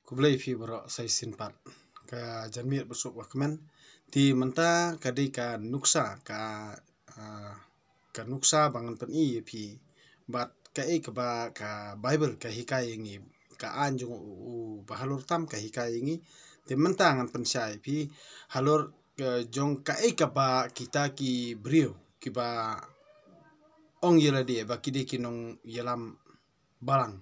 Kublai fi bro sai sinpat ka jamir besuk wakmen ti menta kadi ka nuksa ka nuksa bangan pen i fi bat ka ba ka Bible ka hikai ingi ka anjung u bahalur tam ka hikai ingi ti menta ngan pen sai fi halur jong ka ba kita ki brio ki ba ong yela dia ba kidi kinong yelam balang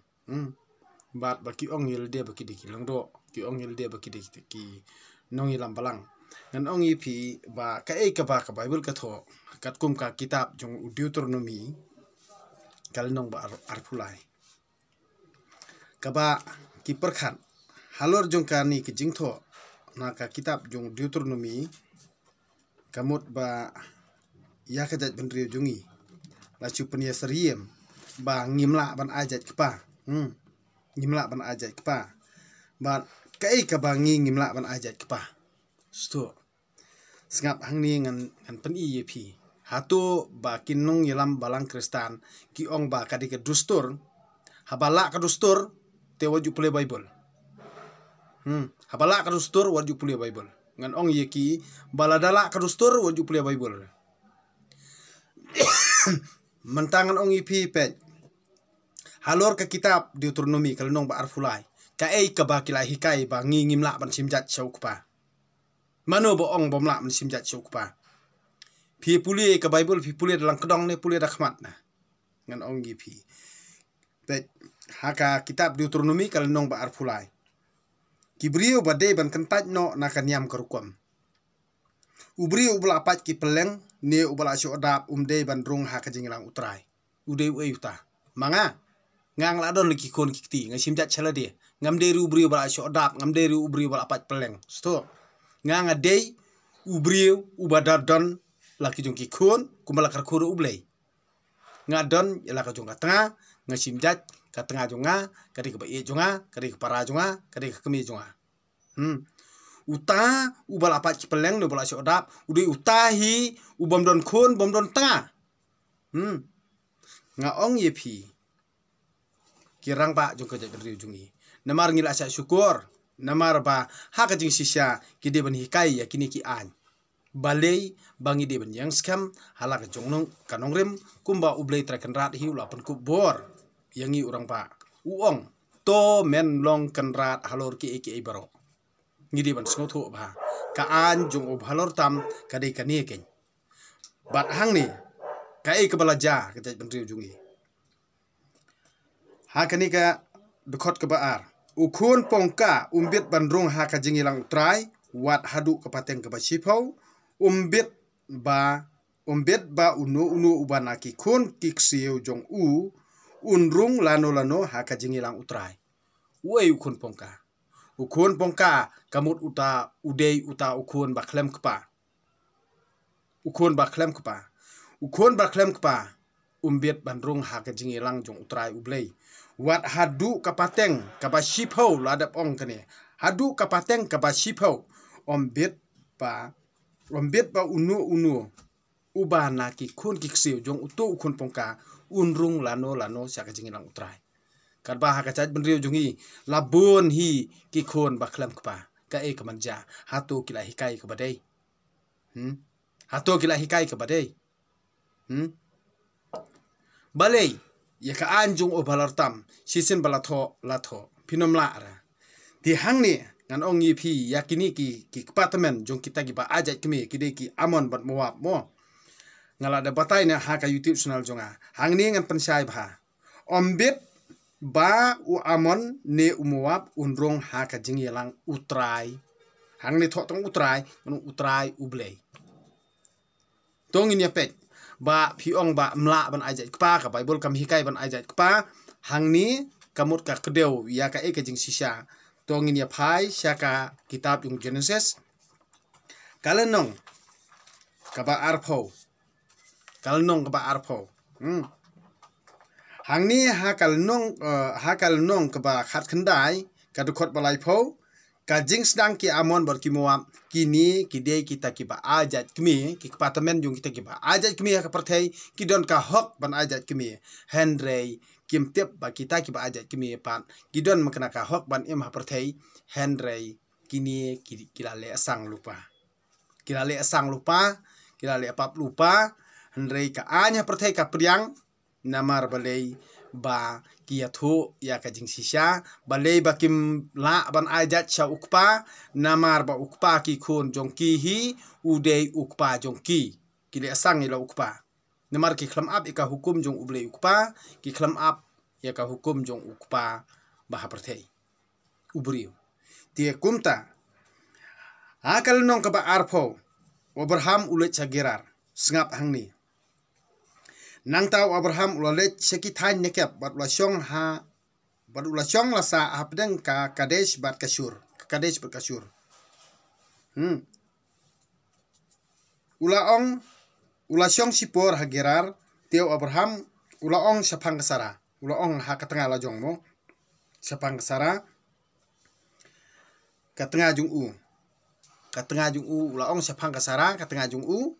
bat baki ong yel dia baki diki langdo ki ong yel dia baki diki ki nong yelam balang ngan ong ipi ba ka ba ka Bible ka tho kat kum ka kitab jong Deuteronomy kal nong ba arpulai ka ba ki perkhat halor jong ka ni ki jingtho na ka kitab jong Deuteronomy kamut ba ya ka jat benri jongi la chupnia seriem ba ngimla ban ajat kpa ngimla ban ajat kpa bat ka ba ngimla ban ajat kpa sto sngap hangni ngan pen i pi hatu ba kinung yelam balang kristan ki ong ba kadi ke dustur habala ka dustur te waju pule Bible habala ka dustur waju pule Bible ngan ong ye ki baladala ka dustur waju pule Bible mentangan ong ipi pet halor ke kitab Deuteronomy kalau nong ba arfulai ka ba kilai hikai ba ngimla ban simjat sauk pa mano bo ong bomla ban simjat sauk pa pi puli ke Bible pi puli dalam kedong ne puli rakhmat na ngan ong ipi pet haka kitab Deuteronomy kalau nong ba arfulai kibrio bade ban kentaj no na kanyam kerukum ubri ubla apat ki peleng ne ubla syo odap umde ban rung ha kajingilang utrai ude uta manga ngang la don liki kon kikti ngai simjat chala dia ngam de ubri ubla syo odap ngam de ubri ubla apat peleng sto ngang ade ubri ubadar don laki jong ki kon kumala kar khuru ublei ngadon yala ka jong ka tengah ngai simjat ka tengah jonga kadi ka ba e jonga kadi ka para jonga kadi ka kemi jonga uta ubal apat ki peleng no bala odap ude utahi ubam don khon bom don tengah nga ong ye phi kirang ba jong ka jabri jungi namar ngila sa syukur namar ba ha ka jing sisya ki de ban hikai ya kini ki an balei bangi de ban yang skam halak jong nong kanong rem kumba ublei trakan rat hi ula pen kubor yangi urang ba uong to men long kan rat halor ki baro ngidi ban snotho ba ka an jong ob halor tam kadai kani ken bat hang ni ka balaja ka jat ban riu jungi ha kani ka bekot ke baar ukun pongka umbit ban rong ha ka jingilang utrai wat hadu ka pateng ka basipau umbit ba unu ubanaki kun kiksiu jong unrung lano ha ka jingilang utrai wei ukun pongka kamut uta udei uta ukun ba klem kpa ukun ba klem kpa umbit bandrung ha ka jingilang jong utrai ublei wat hadu kapateng kaba sipau ladap ong kane hadu kapateng kaba sipau ombit ba unu ubana ki kun kiksiu jong utu ukun pongka unrung lano sa ka jingilang utrai karba ha kacaj benriu jungi labun hi ki khon baklam kpa ka kamanja hatu kila hikai ke badai hatu kila hikai ke badai balei ya ka anjung o balartam sisin balatho latho pinom la ra ti hangni ngan ong yi phi yakini ki department jong kita ki ba ajat kemi ki de ki amon bat muap mo ngala da batai na ha ka YouTube channel jonga hangni ngan pensai bha ombit ba u amon ne umuap unrong ha ka jingyelang utrai hang ni tong utrai ngun utrai ublei tong ini pek ba phiong ba mla ban ajat kpa ka Bible kam hikai ban ajat kpa hang ni kamut ka kedeu ya ka ka jing sisa tong ini phai syaka kitab yung Genesis kalenong ka ba arpho hang ni hakal nong ke ba khat khandai ka dukot balai pho ka jing sedang ki amon bar ki muam kini ki de kita ki ba ajat kmi ki department jung kita ki ba ajat kmi ka perthai ki don ka hok ban ajat kmi henry kim tiap ba kita ki ba ajat kimi pan gidon makna ka hok ban im ha perthei Henry kini kilale asang lupa kilale asang lupa kilale apap lupa Henry ka anya perthei ka priang namar balei ba kia thu ya ka jing sisa balei ba kim la ban ajat sha ukpa namar ba ukpa ki khon jongki hi udei ukpa jongki kile asang ila ukpa namar ki khlam ap ika hukum jong ublei ukpa ki khlam ap ya ka hukum jong ukpa bah perthei ubriu tie kumta akal nong ka ba arpho Abraham ulet chagerar sngap hangni nang tau Abraham ulet sekitan nekep bat ulasyong ha bat ulasyong lasa hapdeng ka Kadesh bat Kashur Kadesh bat Kashur ulasyong sipor hagerar teo Abraham ulaong sapang kasara ulaong ha katengah lajong mo sapang kasara katengah jung u ulaong sapang kasara katengah jung u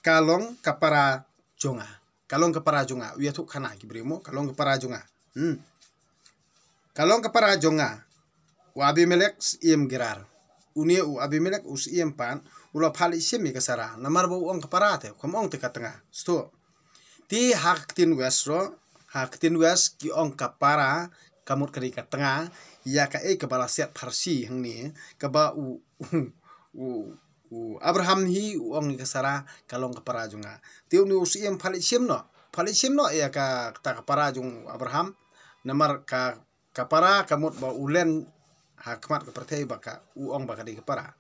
kalong kapara jonga uya tu kana gibrimo kalong kapara jonga kalong kapara jonga wa Abimelek iem gerar unia u Abimelek us iem pan ula phali semi kasara namar bo ong kapara te komong te katengah sto ti haktin wes ki ong kapara kamut kari katengah ya ka kebala set parsi hangni kaba Abraham hi ong kasara kalong kapara junga tiu ni usiem phali simno ya ka ta kapara jung Abraham namar ka kapara kamut ba ulen hakmat ka perthei baka ong baka di kapara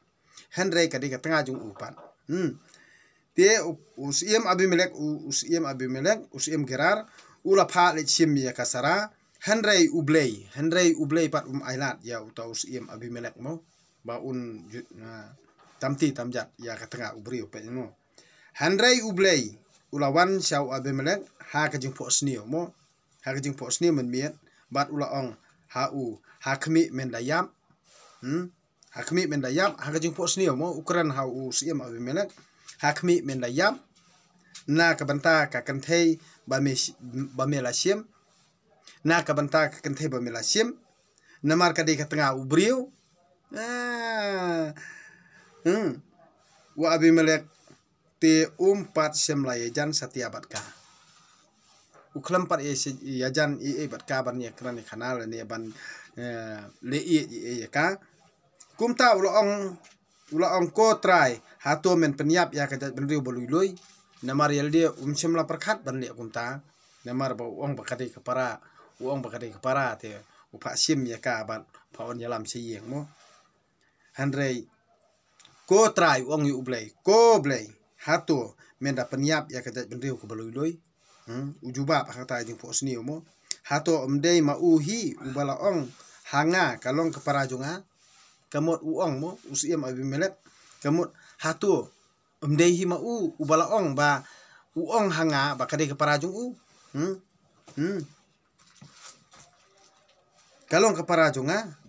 Henry ka di katengah jung upan te usiem Abimelek usiem Gerar ula pha le sim ya kasara Henry ublei pat ailat ya uta usiem Abimelek mo ba un tamti tamjat ya katengah ubri pe no Henry ublei ulawan syau Abimelek ha ka jing pho snio mo ha ka jing pho snio men miet bat ula ong ha khmi men layam ha khmi men layam ha ka jing pho snio mo ukran ha usiem Abimelek ha khmi men layam na ka banta ka kanthei ba me la sim na ka banta ka kanthei ba me la sim namar ka di katengah ubriu wa Abimelek te pat sem la yajan satiabat ka uklam pat yajan bat ka ban ya kran kanal ne ban le ya ka kumta ula ong ko try hato men penyap ya ka ben riu bolui namar yel dia sem la perkhat ban le kumta namar ba ong bakade kapara te upa sim ya ka ban paon yalam siyeng mo Henry ko try ong yu blei ko blei hato menda penyap ya kata benriu ko baloi ujuba pa kata jing pho sni mo hato omdei ma uhi ubala ong hanga kalong kapara junga kamot uong mo usiem Abimelek kamot hato omdei hi ma ubala ong ba uong hanga ba kade kapara jung kalong kapara junga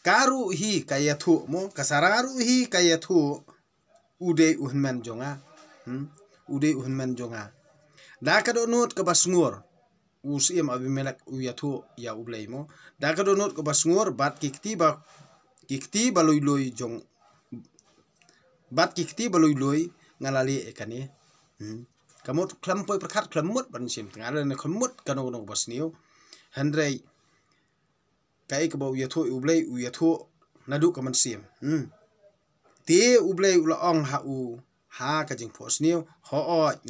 karu hi kaya thu mo kasararu hi kaya thu udei uhman jonga da ka do not ka basngur usiem Abimelek uya thu ya ublei mo da ka do not ka basngur bat kikti ba loi jong bat kikti ba loi ngalali ekane kamot klampoi perkhat klamut ban sim tengah ne klamut kano basniu Henry kai ka ba uya thu ublei uya thu nadu ka man sim te ublei ula ong ha ka jing pho sniu ho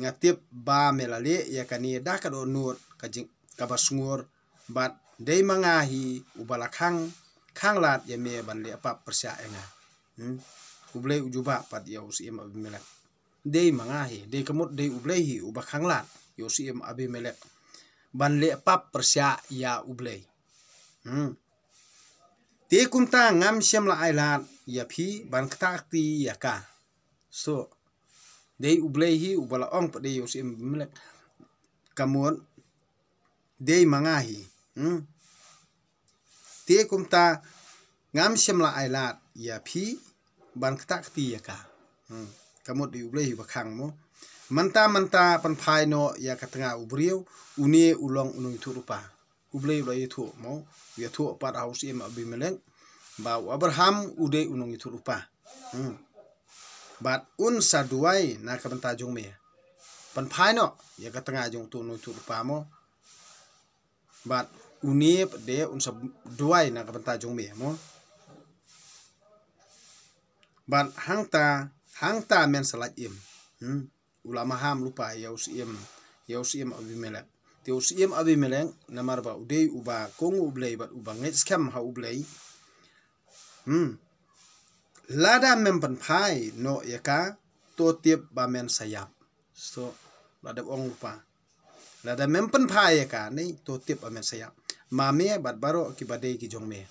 ngatip ba melale ya kani da ka do nut ka jing ka basngur bat dei mangahi ubala khang lat ya me ban le apa persya enga ublei ujuba pat ya usiem Abimelek dei mangahi dei kamut dei ublei hi uba khang lat ya usiem Abimelek ban le apa persya ya ublei te kumta ngam syam la ailat ya phi ban ktakti ya ka so dei ublei hi ubala ong pa dei usiem Abimelek kamut dei mangahi te kumta ngam syam la ailat ya phi ban ktakti ya ka kamut dei ublei hi bakhang mo Menta penpai no ya katengah ubriu uni ulong unung itu rupa. Ublei ulai itu mau ya tu pat haus im Abimelek ba Abraham ude unung itu rupa. Bat un saduai na kabenta jong me. Penpai no ya katengah jong tu unung itu rupa mo. Bat uni de un saduai na kabenta jong me mo. Bat hangta men salat im. Ulama ham lupa yaus im Abimelek. Teus im Abimelek namar ba udei uba kongu ublei bat uba ngets kam ha ublei. Lada mem penpai no yaka to tiep ba men sayap. So lada ong lupa. Lada mem penpai yaka ni to tiep ba men sayap. Mame bat baro ki badei ki jong me.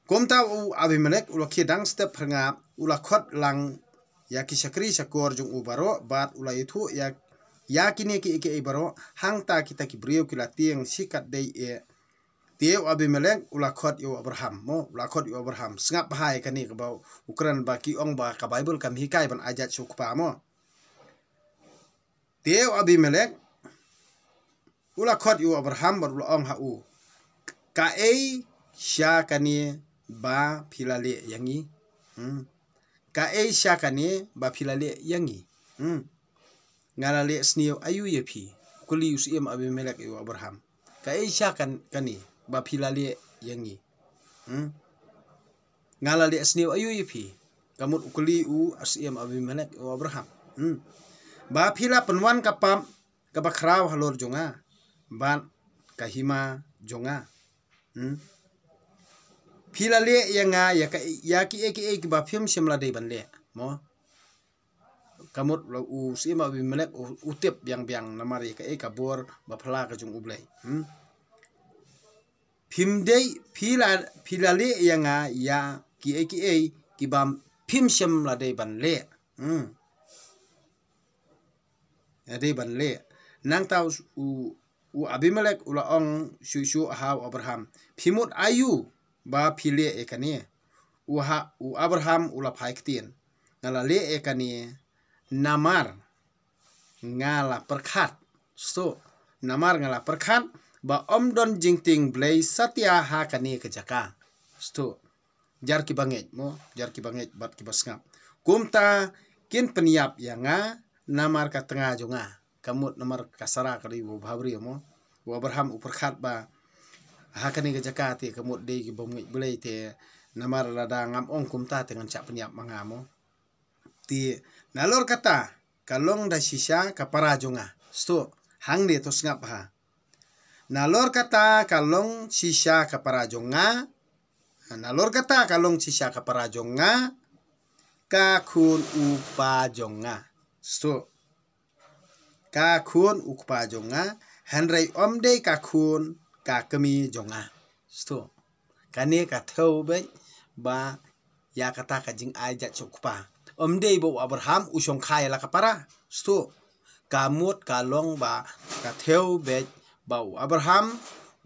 Komta u Abimelek ula kidang step hanga ula khot lang ya ki sakri sakor jong ubaro bat ula itu ya kini ki ibaro hangta kita ki brio ki latieng sikat dei teu Abimelek ula khot yo Abraham mo ula khot yo Abraham sngap bahai kani ke bau Ukraine ba ki ong ba ka Bible kam hikai ban ajat sukpa mo teu Abimelek ula khot yo Abraham bar ula ong ha u ka sya kani ba pilale yangi ka sya kani ba pilale yangi ngalale snio ayu yepi kuli usim Abimelek yo Abraham ka sya kani ba pilale yangi ngalale snio ayu yepi kamut ukuli u asim Abimelek yo Abraham ba pila penwan kapam kabakraw halor jonga ban kahima jonga pilale yanga ya ki ba film simla dei ban le mo kamut u sim Abimelek utip biang namari ka kabor ba phla ka jung ublei phim dei pilale yanga ya ki bam phim simla dei ban le ya dei ban le nang tau u Abimelek ula ong shu ha Abraham phimut ayu ba pile ekani u Abraham ula phaiktin ngala le ekani namar ngala perkhat so namar ngala perkhat ba omdon jingting blai satya ha kani ke jaka sto jar ki banget bat ki basngap kumta kin peniap yanga namar ka tengah jonga kamut namar kasara kali bu bhabri mo u Abraham uperkhat ba hakani ke jakati kamut dei ki bomngi bulai te namar lada ngam ong kumta dengan cak peniap mangamo ti nalor kata kalong da shisha kapara jonga sto hang de to sngap ha nalor kata kalong shisha kapara jonga nalor kata kalong shisha kapara jonga ka khun upa jonga sto ka khun ukpa jonga hanrei omde ka khun ka kemi jonga sto kane ka thau be ba ya kata ka jing ajat sukpa omde bo Abraham usong khai la kapara sto kamut kalong ba ka thau be ba Abraham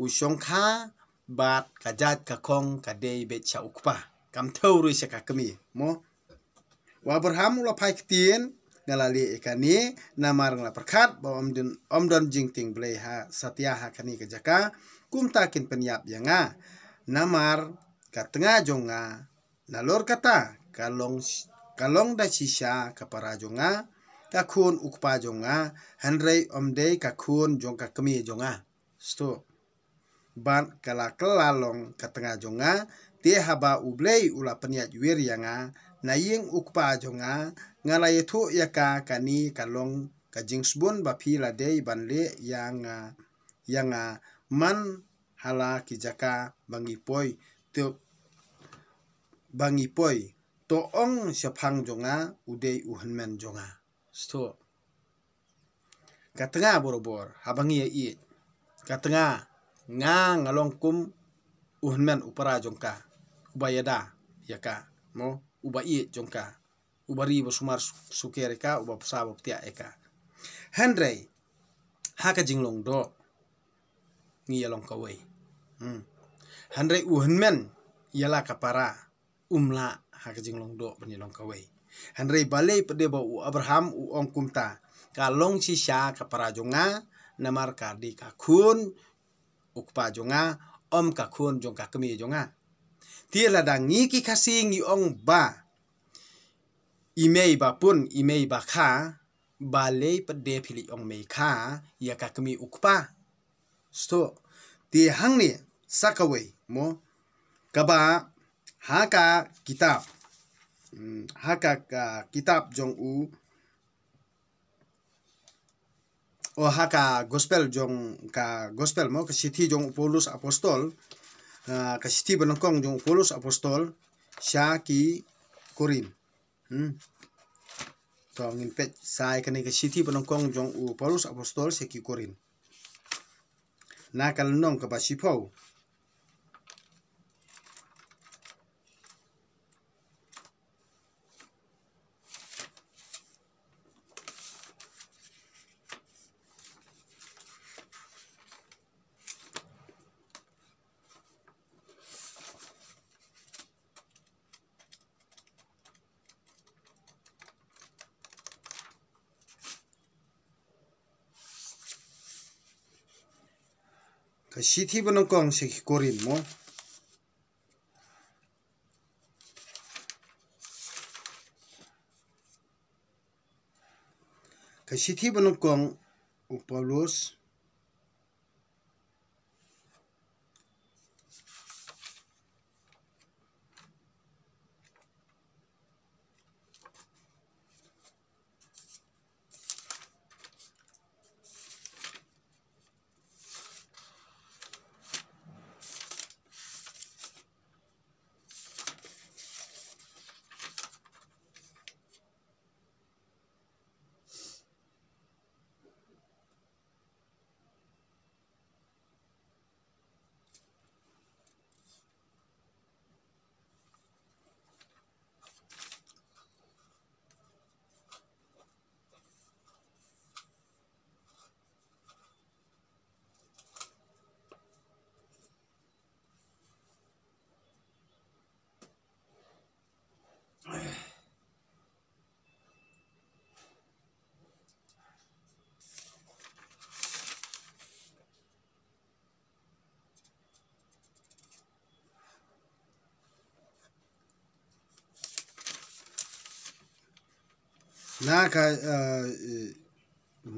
usong kha bat ka jat ka khong ka dei be cha ukpa kam thau ri sa ka kemi mo Abraham ula phai ktien ngalali ekani namar ngala perkhat ba omdon jingting blai ha satya ha kani ke jaka kumta kin penyap yanga namar ka tengah jonga nalor kata kalong da shisha kapara jonga ka khun ukpa jonga hanrei omdei ka khun jong ka kemi jonga sto ban kala kelalong ka tengah jonga te haba ublei ula peniat wir yanga naying ukpa jonga ngalai thu yaka kani kalong ka jingsbun ba phila dei banle yanga man hala ki jaka bangi poi to ong syapang jonga udei uhanmen jonga sto katengah borobor habangi i katengah ngalong kum uhanmen upara jongka ubayada yaka mo uba i jongka ubari bosumar sukereka uba pusaba ptia eka handrei haka jinglong do ngiyalong kawai handrei uhanmen yala kapara umla haka jinglong do benilong kawai Henry balei pede ba u Abraham u ong kumta kalong si sya ka parajonga namar ka di ka khun ukpa jonga om ka khun jong ka kemi jonga tia ladang ngi ki kasing i ong ba imei ba pun imei ba kha balei pede phili ong mei kha ya ka kemi ukpa sto ti hangni sakawei mo kaba haka kitab haka kitab jong u o haka gospel jong ka gospel mo ka sithi jong Paulus apostol ka sithi banongkong jong Paulus apostol sya ki Korin to ngin pet sai kani ka sithi banongkong jong u Paulus apostol sya ki Korin na kal nong ka ba sipau ka sithi banongkong sya ki Korin mo ka sithi banongkong u Paulus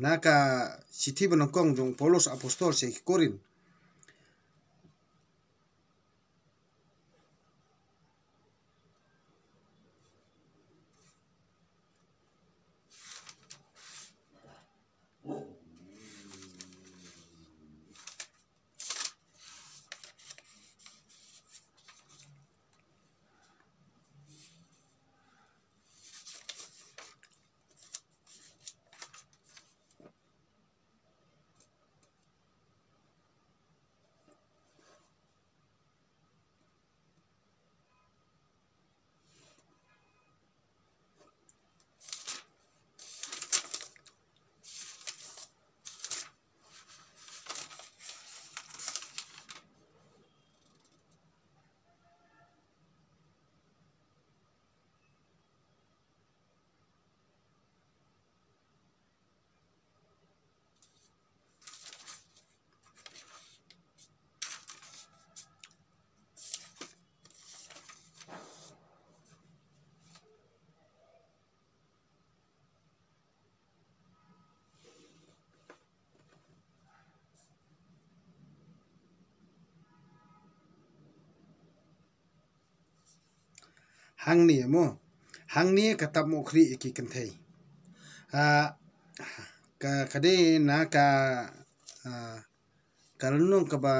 naka sithi banongkong jong Paulus apostol sya ki Korin hangni mo hangni katab mo khri ki kanthei ka kade na ka kalnong ka ba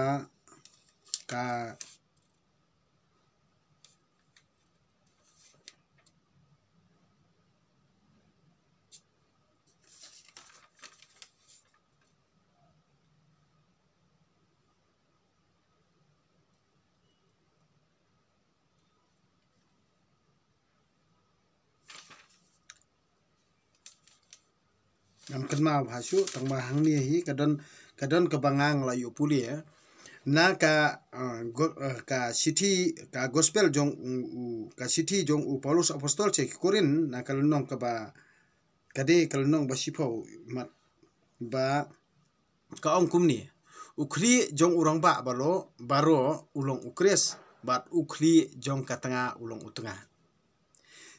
ka ngam kan ma bhasu tang ma hangni hi kadon ka bangang la yu puli na ka city ka gospel jong ka city jong Paulus apostol che Korin na kalunong ka ba kade kalunong ba sipau mat ba ka ong kumni ukri jong urang ba baro ulong ukres bat ukri jong katanga ulong utengah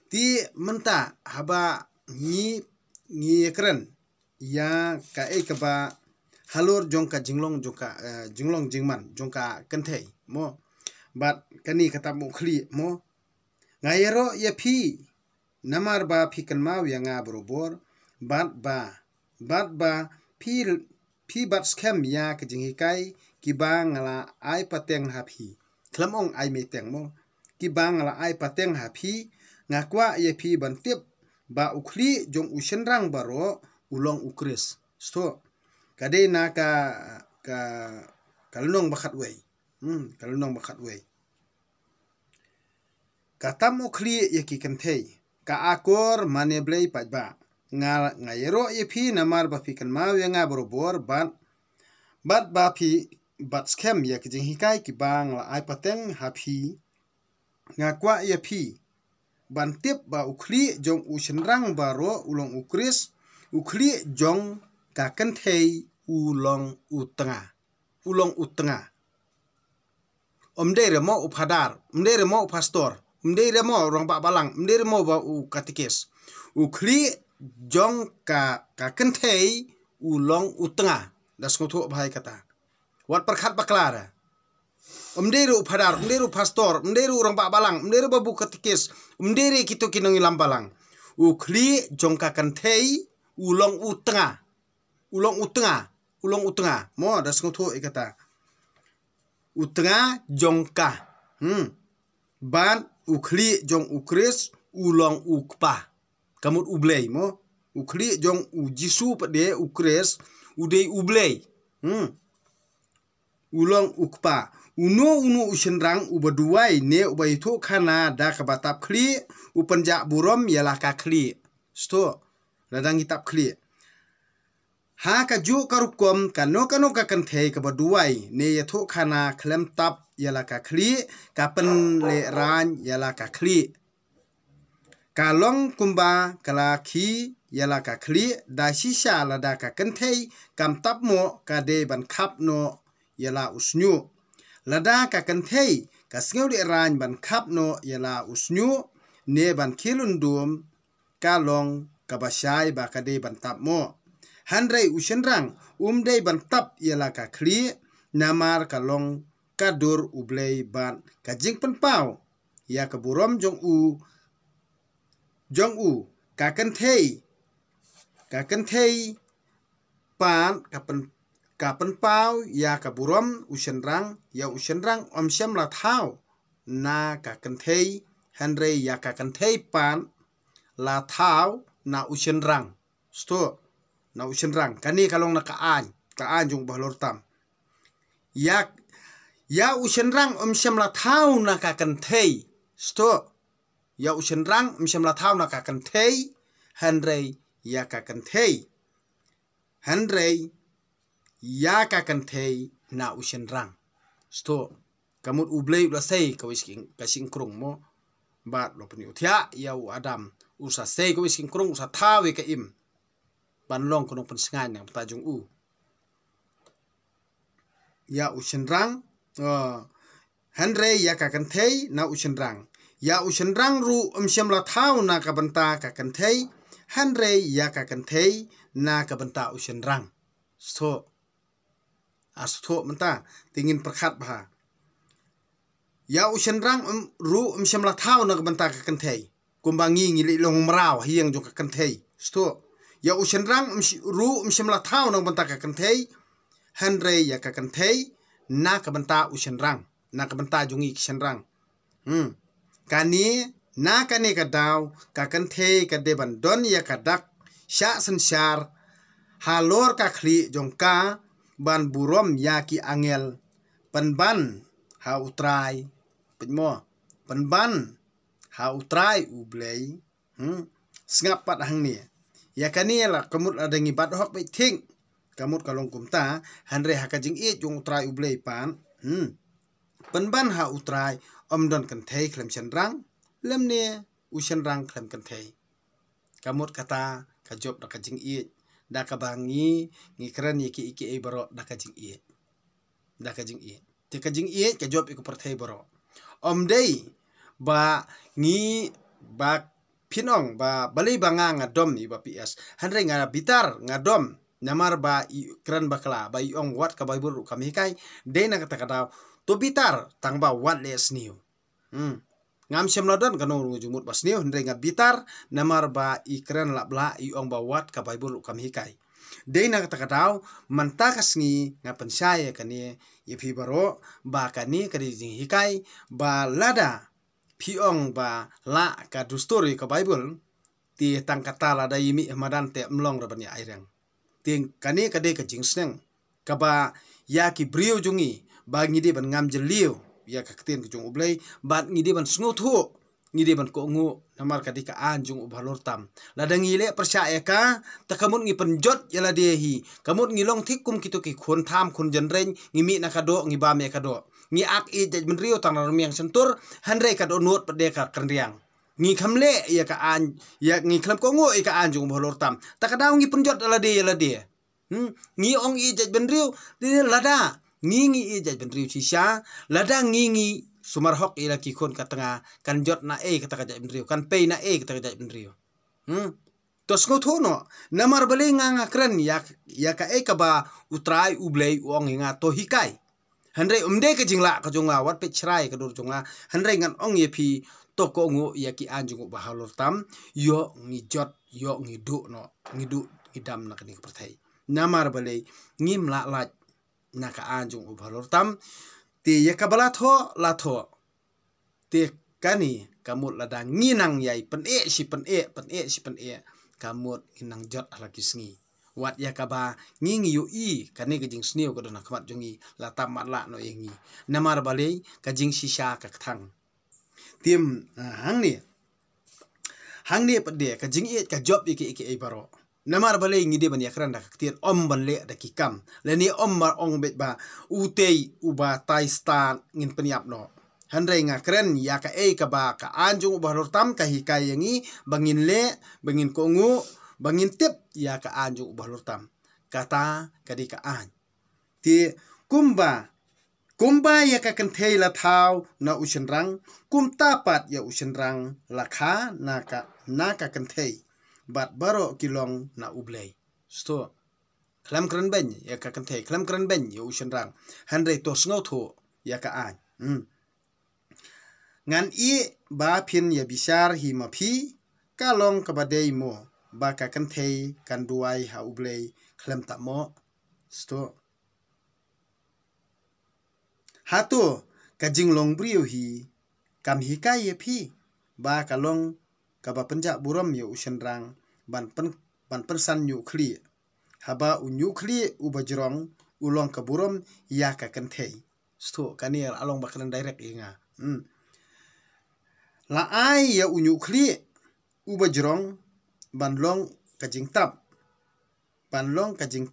ti menta haba ni keren ya ka ka ba halor jong ka jinglong jingman jong ka kentei mo bat kani kata mo khli mo ngayero ya phi namar ba phi kan mau ya nga borobor bat ba phi bat scam ya ka jing hikai ki ba ngala ai pateng ha phi klamong ai me teng mo ki ba ngala ai pateng ha phi ngakwa ya phi ban tip ba ukhli jong ushenrang baro ulong ukris sto kade na kalunong bakat wei kalunong bakat wei katam ukhli yaki kentei ka akor mane blei pajba ngayero yepi namar ba fi kan mau ya nga borobor bat ba phi bat scam yak jing hikai ki bang la ai pateng ha phi ngakwa yepi ban tip ba ukhli jong ushenrang baro ulong ukris ukhli jong ka kentei ulong utengah omdere mo uphadar omdere mo pastor omdere mo orang ba balang omdere mo ba u katikis ukhli jong ka kentei ulong utengah das ngoto bahai kata wat perkhat baklara omdere uphadar omdere pastor omdere orang ba balang omdere ba bu katikis omdere kito kinong ilam balang ukhli jong ka kentei ulong utengah mo das ngoto ikata utengah jongka ban ukhli jong ukris ulong ukpa kamut ublei mo ukhli jong ujisu pade ukris udei ublei ulong ukpa uno ushenrang ubaduai ne ubaito khana da kabatap khli upenja burom yalah ka khli sto ladang hitap khli ha ka ju karukom kano ka kentei ka baduai ne yatho khana klem tap yala ka khli ka pen le ran yala ka khli kalong kumba kala khi yala ka khli da shisha la da ka kentei kam tap mo ka de ban khap no yala usnyu lada ka kentei ka sngeu le ran ban khap no yala usnyu ne ban khilundum kalong ka basai ba ka de ban tap mo handrai ushenrang umdei bantap yala ka khli namar kalong kadur ublei ban ka jingpen pau ya ka burom jong u ka kentei pan ka pen pau ya ka burom ushenrang ya ushenrang omsem la thau na ka kentei handrai ya ka kentei pan la thau na ushenrang sto na ushenrang kani kalong na kaan jong bahlor tam ya ushenrang omsem la thau na ka kentei sto ya ushenrang omsem la thau na ka kentei handrei ya ka kentei na ushenrang sto kamut ublei ula sei ka wisking krung mo bat lo puni uthia ya u adam usa sei ka wisking krung usa thawe ka im banlong kono pensengan yang tajung u ya ushenrang handrei ya ka kentei na ushenrang ya ushenrang ru omsem la thau na ka benta ka kentei handrei ya ka kentei na ka benta ushenrang sto menta tingin perkhat bah ya ushenrang ru omsem la thau na ka benta ka kentei kumbangi ngili long mrau hiang jong ka kentei sto ya ushenrang ru omsem la thau na benta ka kentei handrei ya ka kentei na ka benta ushenrang na ka benta jongi kishenrang kani na kani ka daw ka kentei ka deban don ya ka dak sya sensar halor ka khli jongka ban burom ya ki angel penban ha utrai penmo penban ha utrai ublei sngap pat hang ni ya kani la kamut adangi bat hok bai thing kamut kalong kumta handre hakajing e jong utrai ublei pan Penban ha utrai om don kan thei klem chenrang lemne u chenrang klem kan thei kamut kata ka job da ka jing i da ka bangi ngi kran ye ki e baro da ka jing i te ka jing i ka job iku perthei baro om dei ba ngi ba pinong ba balei banga ngadom i ba ps hanre nga bitar ngadom namar ba i kran bakla ba i ong wat ka baibur kami kai de na kata kata to bitar tang ba wat les new ngam sem lodon kanu jumut bas new hanre nga bitar namar ba i kran labla i ong ba wat ka baibur kami kai de na kata kata mantakas ngi nga pensaya kani i pi baro ba kani kadi jing hikai ba lada piong ba la ka du story ka bible ti tang kata la da yimi madan te mlong ra bani airang ting kani kade ka jing sneng ka ba ya ki brio jungi ba ngidi ban ngam jeliu ya ka kten ku jung ublei bat ngidi ban sngu thu ngidi ban ko ngu namar kadi ka an jung ubhalor tam la da ngile percaya ka ta kamut ngi penjot yala de hi kamut ngi long thik kum kitu ki khon tham khon jenreng ngi mi na ka do ngi ba me ka do ngi ak i de ben rio tang ram yang sentur hanre ka do not pade ka kanriang ngi khamle ya ka an ya ngi khlam ko ngo i ka an jung ubhalor tam ta ka daw ngi penjot yala de ngi ong i de ben rio de lada ngi i de ben rio sisa lada ngi sumar hok ila ki khon ka tanga kan jot na e kata ka ben rio kan pe na e kata ka ben rio to sko thono namar bale nga kran ya ka e ka ba utrai ublei ong nga to hikai hanre umde ka jingla ka jonga wat pe chrai ka dur jonga hanre ngan ong ye phi to ko ngo ya ki anjung ba halor tam yo ngi jot yo ngi du no ngi du idam na kani perthai namar bale ngim la na ka anjung ba halor tam te ya ka bala tho la tho te kani kamut ladang nginang yai pen e si pen e kamut nginang jot ala kisngi wat ya kaba ngingi yu i kane ka jing sneu ko dona khamat jongi la tam mat la no engi namar bale ka jing sisa ka thang tim hang ni pade ka jing e ka job iki e baro namar bale ngi de ban yakran da ktir om ban le da kikam le ni om mar ong bet ba utei uba tai stan ngin penyap no hanre nga kren ya ka e ka ba ka anjung ba lor tam ka hikai yangi bangin le bangin ko ngu bangin tip ya ka anjung ba lor tam kata kadi ka an ti kumba ya ka kan thei la thau na usen rang kum tapat ya usen rang la kha na ka kan thei bat baro kilong na ublei sto klam kran ben ya ka kan thei klam kran ben ya usen rang hanre to sngo tho ya ka an ngan i ba phin ya bisar hi ma phi ka long ka badei mo ba ka kan thei kan duai ha ublei klam ta mo sto hato ka jing long brio hi kam hi ka ye phi ba ka long ka ba panja buram ya usen rang ban pen san nyu khli haba u nyu khli u bajrong ulong ka buram ya ka kan thei sto kanir along ba kan direct inga la ai ya u nyu khli u bajrong ban long ka jing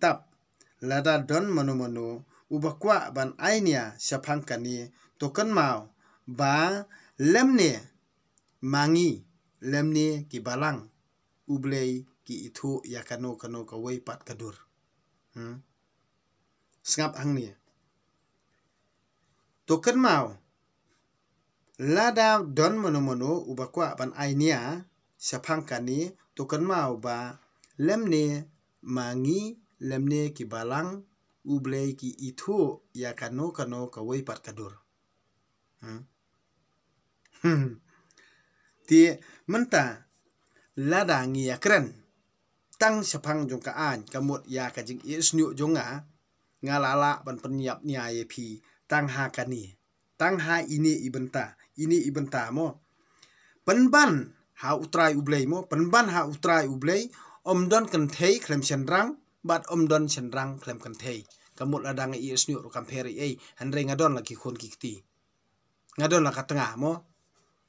tap lada don manu ubakwa ban ainia sapang kani token mau ba lemne mangi lemne ki balang ublei ki ithu ya kano ka wei pat kadur sngap angni token mau lada don manu ubakwa ban ainia sapang kani token mau ba lemne mangi lemne ki balang ublei ki ithu ya kano ka wei pat kadur ti menta lada ngi yakren tang sapang jong ka an kamut ya ka jing isnyu jonga ngalala ban penyap nya ye phi tang ha kani tang ha ini ibenta mo penban ha utrai ublei mo penban ha utrai ublei omdon kan thei klem senrang bat omdon senrang klem kan thei kamut ladang i isnyu ro kamperi ei hanre ngadon la ki khon ki ti ngadon la ka tengah mo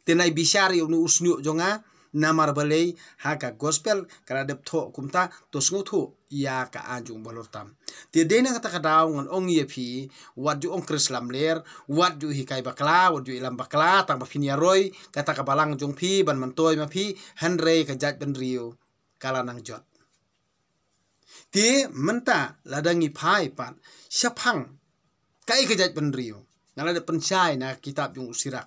tenai bisari unu usnyu jonga namar balei haka gospel karadep tho kumta to sngo tho ya ka anjung balortam ti dena kata kadaw ngon ong ye phi wat ju ong krislam ler wat ju hikai bakla wat ju ilam bakla tang bafinia roy kata kabalang jung phi ban mantoy ma phi hanre ka jat ben rio kala nang jot ti menta ladangi phai pan syapang kai ka jat ben rio ngala de penchai na kitab jung usirak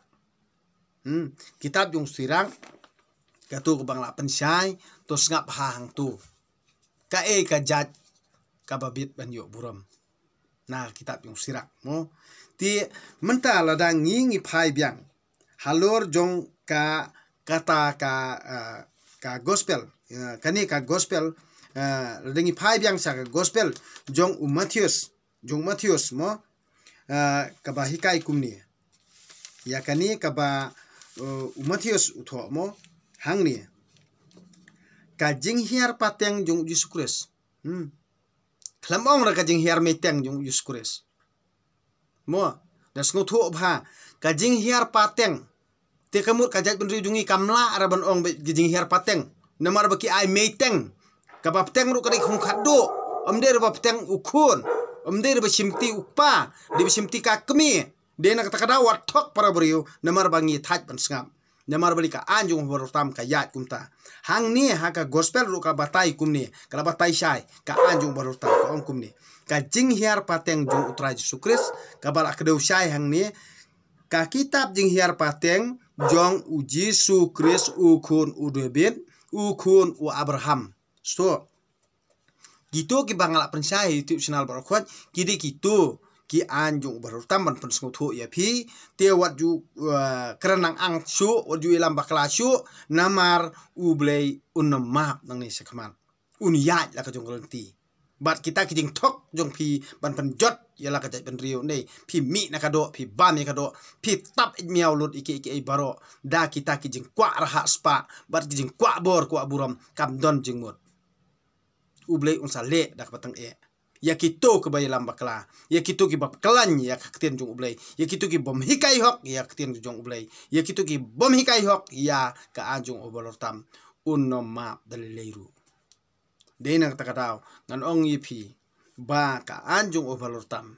kitab jung sirang katu ke bangla pensyai to ngap hang tu ka ka jat ka babit ban yo buram na kitab jung sirak mo ti menta ladang ngi phai biang halor jong ka kata ka gospel kani ka gospel ladangi phai biang sa ka gospel jong Matthews mo ka ba hikai kumni ya kani ka ba Mattheus utho mo hangni ka jing hiar pateng jong Yesus Kristus klamong ra ka jing hiar meteng jong Yesus Kristus mo das ngutho bha ka jing hiar pateng te kamut ka jat benri jungi kamla ara ban ong jing hiar pateng namar baki ai meteng ka bap teng ru ka khung khado amde ra bap teng ukun amde ra simti ukpa de simti ka kemi dena kata kada watok para beriu namar bangi thaj ban sngam namar bali ka anjung borotam ka yat kumta hang ni haka gospel ru ka batai kumni kala batai syai ka anjung borotam ka ong kumni ka jing hiar pateng jung utra Yesus Kristus ka bal akdeu syai hang ni ka kitab jing hiar pateng jong u Yesus Kristus ukun udebit ukun u Abraham so gitu ki bangala pensai YouTube channel barokot kidi gitu ki anjung barotam ban pensngo tho ya phi te wat ju kerenang ang su wat ju ilam bakla su namar ublei unmap nang ni sekman unyat la ka jong kelenti bat kita kijing tok jong phi ban penjot ya la ka jat ben rio nei phi mi na ka do phi ban ni ka do phi tap miaw lut iki baro da kita kijing kwa raha spa bat kijing kwa bor kwa buram kam don jing mut ublei unsa le dak patang ya kito ke bayi lambakla ya kito ki bab kelan ya kakten jong ublei ya kito ki bom hikai hok ya kakten jong ublei ya kito ki bom hikai hok ya ka anjung obolortam unoma dalileiru dena kata kadaw ngan ong yipi ba ka anjung obolortam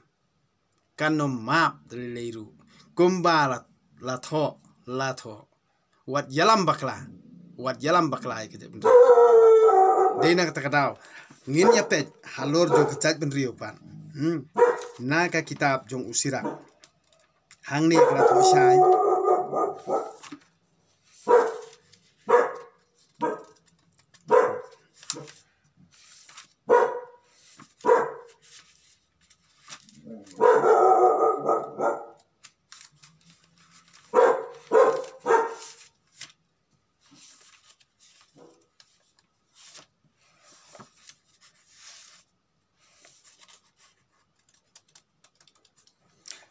kanom map dalileiru kumbala latho wat yalam bakla ay kete benda dena kata kadaw ngin ya pet halor jong kecaj ben rio pan na ka kitab jong usira hang ni kala to syai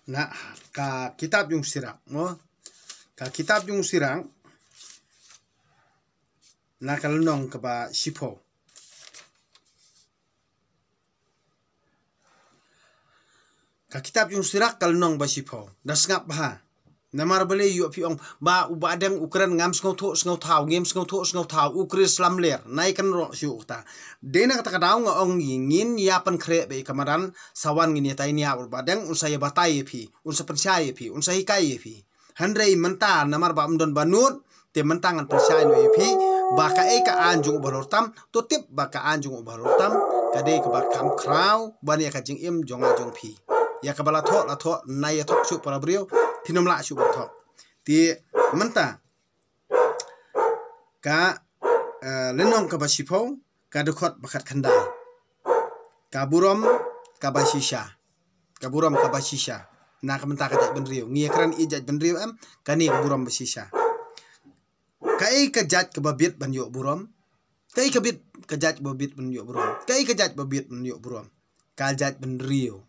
na ka kitab jung sirang mo ka kitab jung sirang na kalnong ka ba sipo ka kitab jung sirak kalnong ba sipo das ngap ba namar bale yu pi ong ba ubadang ukran ngam sngo thau ngem sngo thau ukris lamler nai kan ro syu ta dena kata kadaw nga ong ngin ya pan khre be kamaran sawan ngini tai nia ubadang unsaya batai pi unsa pensai pi unsa hikai pi handrei menta namar ba amdon banut te mentangan pensai no pi ba ka anjung balortam to tip ba ka anjung balortam kade ka ba kam kraw ban ya ka jing im jonga jong pi ya ka bala tho la tho nai thok su para brio tinom la su thok ti menta ka lenong ka ba sipo ka dekot bakat khandai ka burom ka ba shisha na ka menta ka jat ben rio ngi kran i jat ben rio am kani ka burom ba shisha kai ka jat ka babit ban yo burom kai ka bit ka jat babit ban yo burom kai ka jat babit ban yo burom ka jat ben rio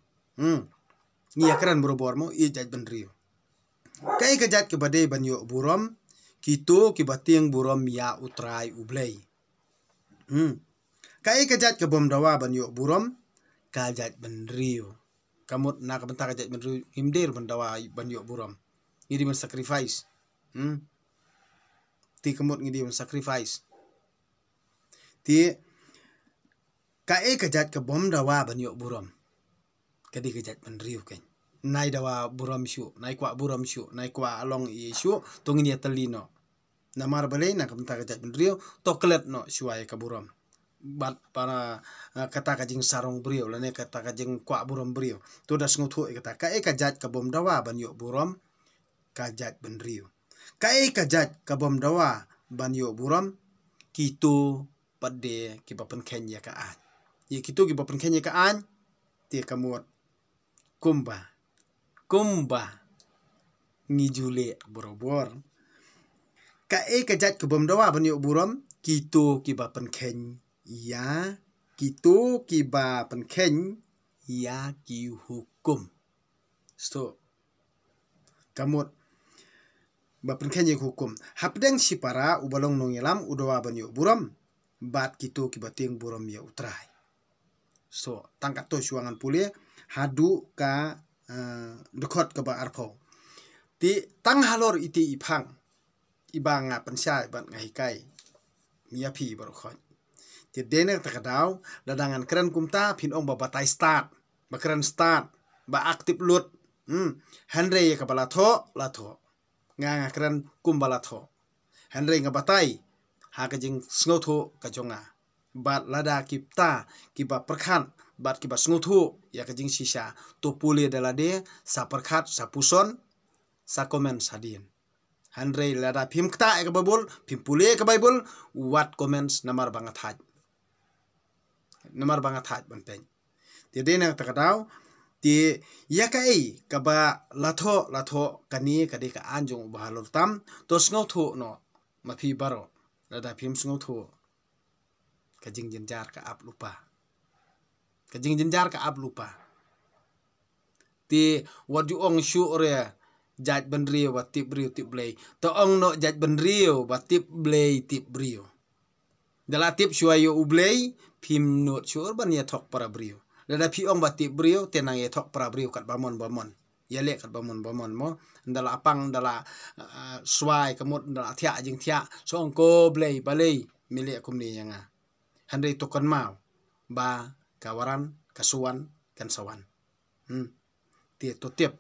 ngi kran borobor mo i jat ben rio kai ka jat ka bade ban yo burom kito ki bating burom ya utrai ublei kai ka jat ka bom dawa ban yo burom ka jat ben rio kamut na ka benta ka jat ben rio himder ban dawa ban yo burom ngiri men sacrifice ti kemut ngidi sacrifice ti kajat ke bom dawa ban yok buram kadi kajat ban riu ken nai dawa buram shu nai kwa buram shu nai kwa along i shu tongin ya telino namar balai na kamta kajat ban riu toklet no shuai ka buram bat para kata kajing sarong brio lane kata kajing kwa buram brio to das nguthu kata kajat ka bom dawa ban yok buram kajat ban riu kajat ka bom dawa ban yok buram kitu pada kibapan Kenya ka an ye kitu kibapan Kenya ka an ti kamut kumba ngijule borobor kajat ka bom dawa ban yok buram kitu kibapan Kenya ya kitu kibapan Kenya ya ki hukum so kamut bapan Kenya hukum hapdeng sipara ubalong nongelam udawa ban yok buram bat kitu kibating buram ya utrai so tangkat to suangan pule hadu ka dekot ke ba arpo ti tang halor iti ipang ibanga pensai bat ngahikai miapi barokon ti dener takadaw ladangan keren kumta pin ong babatai start bakeren start ba aktif lut Henry ka balatho latho nga keren kumbalatho Henry nga batai ha kajing snotho kajonga bat lada kipta kiba perkhan bat kiba snotho ya kajing sisa to pule dalade sa perkhat sa puson sa komen sadin Henry lada phim kta ka babul phim pule ka bible what comments namar bangat haj banteng ti dena takadaw ti yakai kaba latho kani kadi ka anjung bahalur tam to snotho no mapi baro lada phim snotho kajing jenjar ka ap lupa ti wadu ong shu ore jaj benrio wa tip blay to ong no jaj benrio wa tip blay tip brio dala tip shuayo ublay phim not shur ban ya thok para brio dada phi ong ba tip brio tenang ya thok para brio kat bamon ya le kat bamon mo dala apang dala swai kamut dala thia jing thia so ong ko blay balay mile kumni yanga Henry tokan mau ba kawaran kasuan kan sawan ti to tip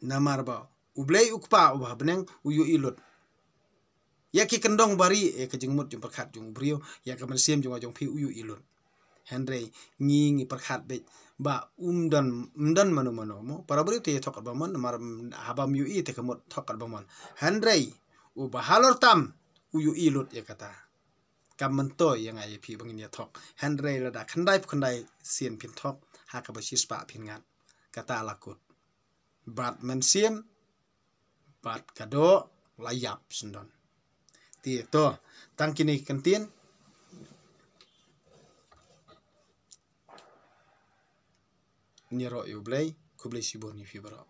namar ba ublay ukpa ubah beneng uyu ilut ya ki kendong bari kajing mut jung perkhat jung brio ya ka siem jung phi uyu ilut Henry ngi perkhat be ba umdan mano mo para brio ti thok ba mon mar habam yu i te kamut thok ba mon Henry ubah halor tam uyu ilut ya kata kamento yang ai phi bangin ya thok Henry lada khandai sien pin thok ha ka ba sispa pin ngat kata lakut bat mensiem bat kado layap sendon ti to tangkini kentin niro yublay kublay siboni fi baro